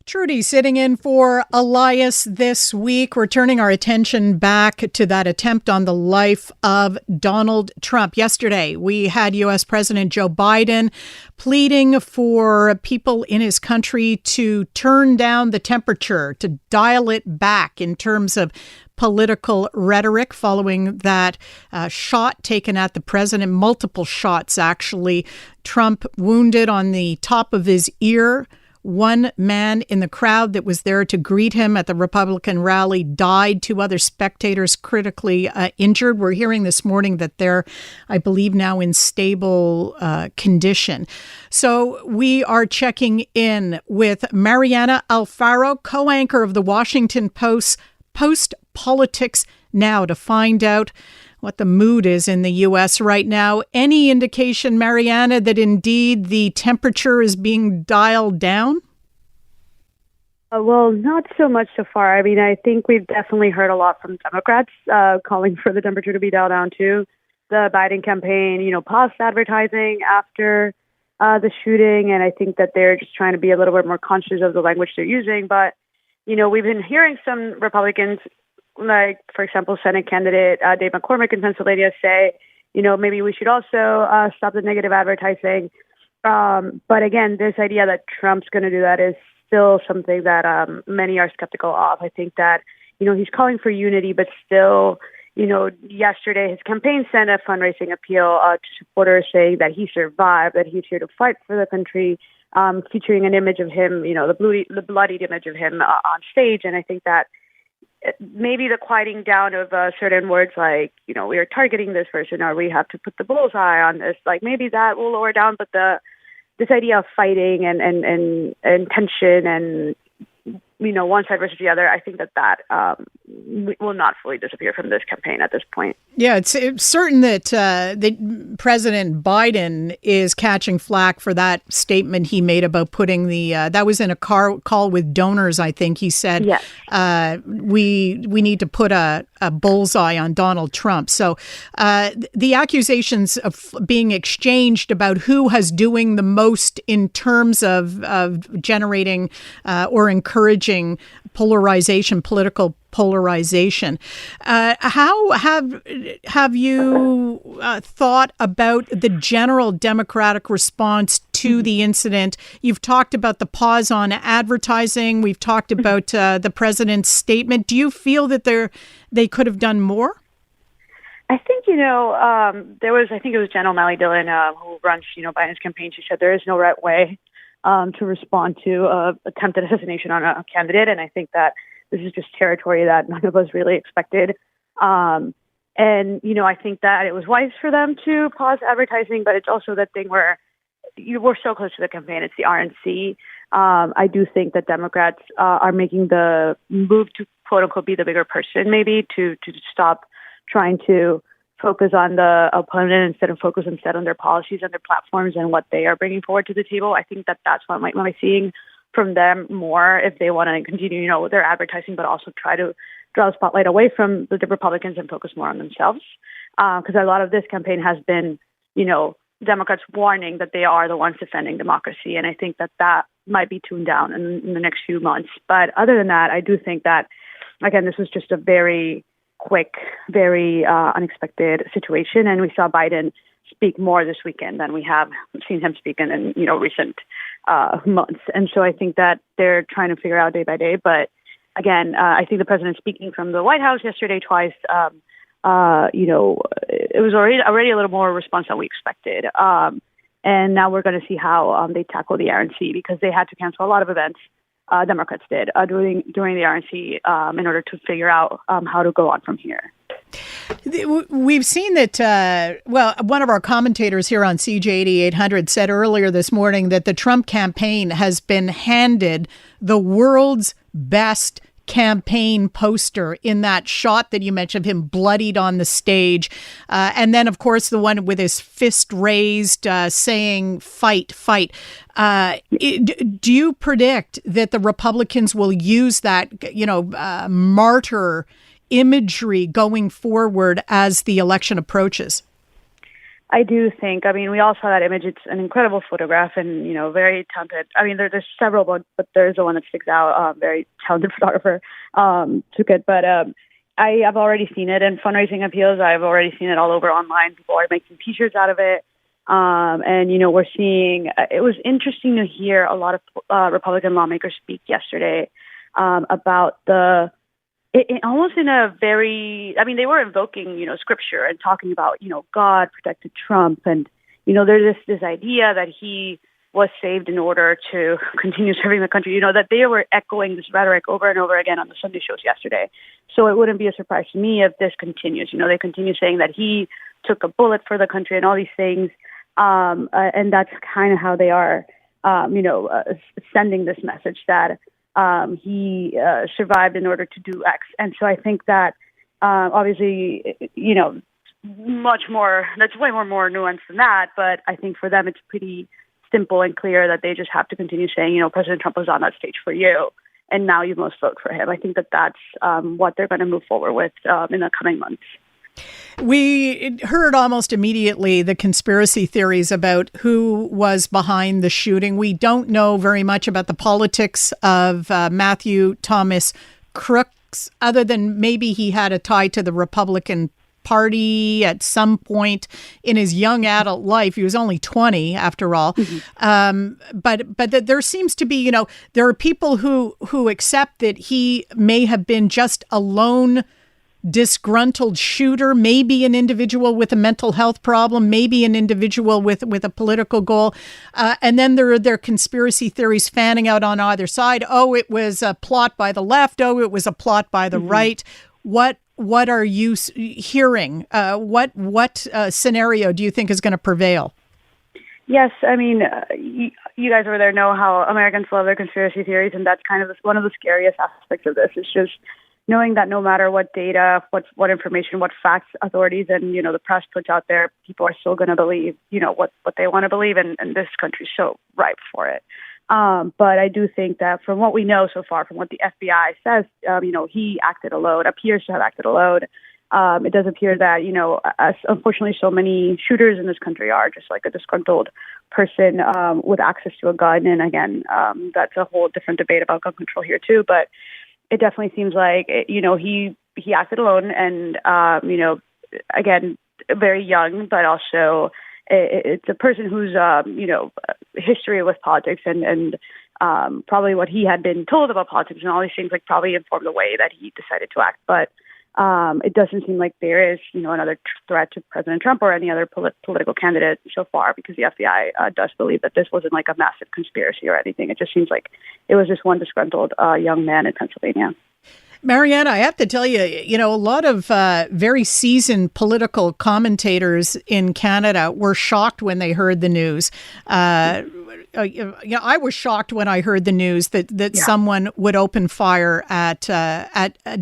Trudie sitting in for Elias this week. We're turning our attention back to that attempt on the life of Donald Trump. Yesterday, we had U.S. President Joe Biden pleading for people in his country to turn down the temperature, to dial it back in terms of political rhetoric following that shot taken at the president, multiple shots actually. Trump wounded on the top of his ear. One man in the crowd that was there to greet him at the Republican rally died. Two other spectators critically injured. We're hearing this morning that they're, I believe, now in stable condition. So we are checking in with Mariana Alfaro, co-anchor of the Washington Post Politics Now, to find out what the mood is in the U.S. right now. Any indication, Mariana, that indeed the temperature is being dialed down? Well, not so much so far. I mean, I think we've definitely heard a lot from Democrats calling for the temperature to be dialed down too. The Biden campaign, paused advertising after the shooting, and I think that they're just trying to be a little bit more conscious of the language they're using. But, we've been hearing some Republicans, like, for example, Senate candidate Dave McCormick in Pennsylvania say, maybe we should also stop the negative advertising. But again, this idea that Trump's going to do that is still something that many are skeptical of. I think that, he's calling for unity, but still, yesterday his campaign sent a fundraising appeal to supporters saying that he survived, that he's here to fight for the country, featuring an image of him, the bloodied image of him on stage. And I think that maybe the quieting down of certain words like, we are targeting this person, or we have to put the bullseye on this, like maybe that will lower down. But this idea of fighting and tension and, one side versus the other, I think that will not fully disappear from this campaign at this point. Yeah, it's certain that President Biden is catching flack for that statement he made about putting that was in a call with donors, I think. He said, yes. We need to put a bullseye on Donald Trump. So the accusations of being exchanged about who has doing the most in terms of generating or encouraging polarization, political polarization. How have you thought about the general Democratic response to the incident? You've talked about the pause on advertising. We've talked about the president's statement. Do you feel that they could have done more? I think, there was, I think it was Jen O'Malley Dillon who runs, Biden's campaign. She said there is no right way to respond to attempted assassination on a candidate. And I think that this is just territory that none of us really expected. And, I think that it was wise for them to pause advertising, but it's also that thing where we're so close to the campaign. It's the RNC. I do think that Democrats are making the move to, quote unquote, be the bigger person, maybe to stop trying to focus on the opponent instead of focus instead on their policies and their platforms and what they are bringing forward to the table. I think that that's what I'm seeing from them more if they want to continue, with their advertising, but also try to draw the spotlight away from the Republicans and focus more on themselves. Because a lot of this campaign has been, Democrats warning that they are the ones defending democracy. And I think that might be tuned down in the next few months. But other than that, I do think that, again, this was just a very quick, very unexpected situation. And we saw Biden speak more this weekend than we have seen him speak in recent months. And so I think that they're trying to figure out day by day. But again, I think the president speaking from the White House yesterday twice, it was already a little more response than we expected. And now we're going to see how they tackle the RNC, because they had to cancel a lot of events. Democrats did during the RNC in order to figure out how to go on from here. We've seen that, one of our commentators here on CJ 8800 said earlier this morning that the Trump campaign has been handed the world's best campaign poster in that shot that you mentioned of him bloodied on the stage. And then, of course, the one with his fist raised saying, fight, fight. Do you predict that the Republicans will use that, martyr imagery going forward as the election approaches? I do think, I mean, we all saw that image. It's an incredible photograph and, very talented. I mean, there's several, but there's the one that sticks out. Very talented photographer took it. But I have already seen it in fundraising appeals. I've already seen it all over online. People are making T-shirts out of it. And, we're seeing, it was interesting to hear a lot of Republican lawmakers speak yesterday about almost in a very, I mean, they were invoking, scripture and talking about, God protected Trump. And, there's this idea that he was saved in order to continue serving the country, that they were echoing this rhetoric over and over again on the Sunday shows yesterday. So it wouldn't be a surprise to me if this continues. They continue saying that he took a bullet for the country and all these things. And that's kind of how they are, sending this message that he survived in order to do X. And so I think that obviously, much more, that's way more nuanced than that. But I think for them, it's pretty simple and clear that they just have to continue saying, President Trump was on that stage for you, and now you must vote for him. I think that that's what they're going to move forward with in the coming months. We heard almost immediately the conspiracy theories about who was behind the shooting. We don't know very much about the politics of Matthew Thomas Crooks, other than maybe he had a tie to the Republican Party at some point in his young adult life. He was only 20 after all. Mm-hmm. But there seems to be, there are people who accept that he may have been just a lone disgruntled shooter, maybe an individual with a mental health problem, maybe an individual with a political goal. And then there are conspiracy theories fanning out on either side. Oh, it was a plot by the left. Oh, it was a plot by the right. What are you hearing? What scenario do you think is going to prevail? Yes, I mean, you guys over there know how Americans love their conspiracy theories, and that's kind of one of the scariest aspects of this. It's just knowing that no matter what data, what information, what facts authorities and, the press puts out there, people are still going to believe, what they want to believe, and this country's so ripe for it. But I do think that from what we know so far, from what the FBI says, he appears to have acted alone. It does appear that, as unfortunately so many shooters in this country are just like a disgruntled person with access to a gun. And again, that's a whole different debate about gun control here too. But it definitely seems like, he acted alone and, again, very young, but also it's a person who's, history with politics and probably what he had been told about politics and all these things probably informed the way that he decided to act. But it doesn't seem like there is, another threat to President Trump or any other political candidate so far, because the FBI does believe that this wasn't a massive conspiracy or anything. It just seems like it was just one disgruntled young man in Pennsylvania. Mariana, I have to tell you, a lot of very seasoned political commentators in Canada were shocked when they heard the news. I was shocked when I heard the news that someone would open fire at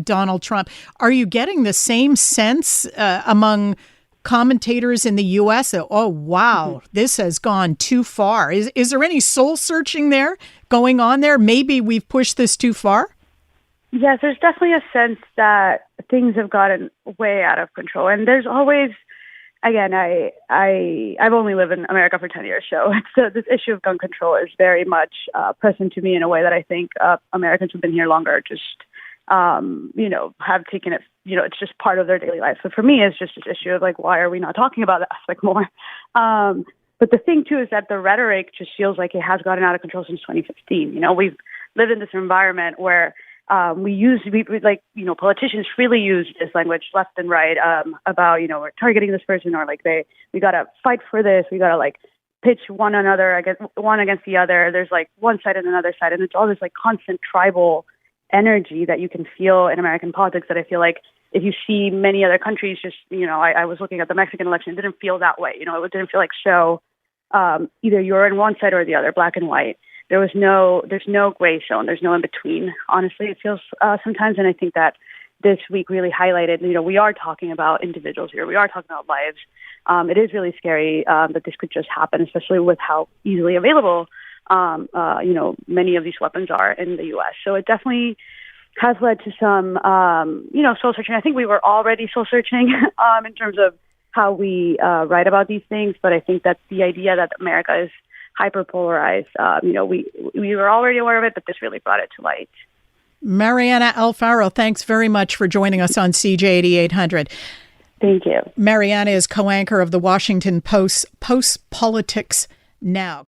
Donald Trump. Are you getting the same sense among commentators in the U.S.? Oh, wow, this has gone too far. Is there any soul searching there going on there? Maybe we've pushed this too far? Yes, there's definitely a sense that things have gotten way out of control. And there's always, again, I've only lived in America for 10 years, so this issue of gun control is very much present to me in a way that I think Americans who've been here longer just, have taken it, it's just part of their daily life. So for me, it's just this issue of why are we not talking about that aspect more? But the thing too is that the rhetoric just feels like it has gotten out of control since 2015. We've lived in this environment where politicians freely use this language left and right about, we're targeting this person or we got to fight for this. We got to pitch one against the other. There's one side and another side. And it's all this constant tribal energy that you can feel in American politics that I feel like if you see many other countries, just, I was looking at the Mexican election, it didn't feel that way. It didn't feel so either you're in one side or the other, black and white. There's no gray zone. There's no in between. Honestly, it feels sometimes, and I think that this week really highlighted. We are talking about individuals here. We are talking about lives. It is really scary that this could just happen, especially with how easily available many of these weapons are in the U.S. So it definitely has led to some soul searching. I think we were already soul searching in terms of how we write about these things. But I think that the idea that America is hyperpolarized, we were already aware of it, but this really brought it to light. Mariana Alfaro, thanks very much for joining us on CJ 8800. Thank you. Mariana is co-anchor of the Washington Post's Politics Now.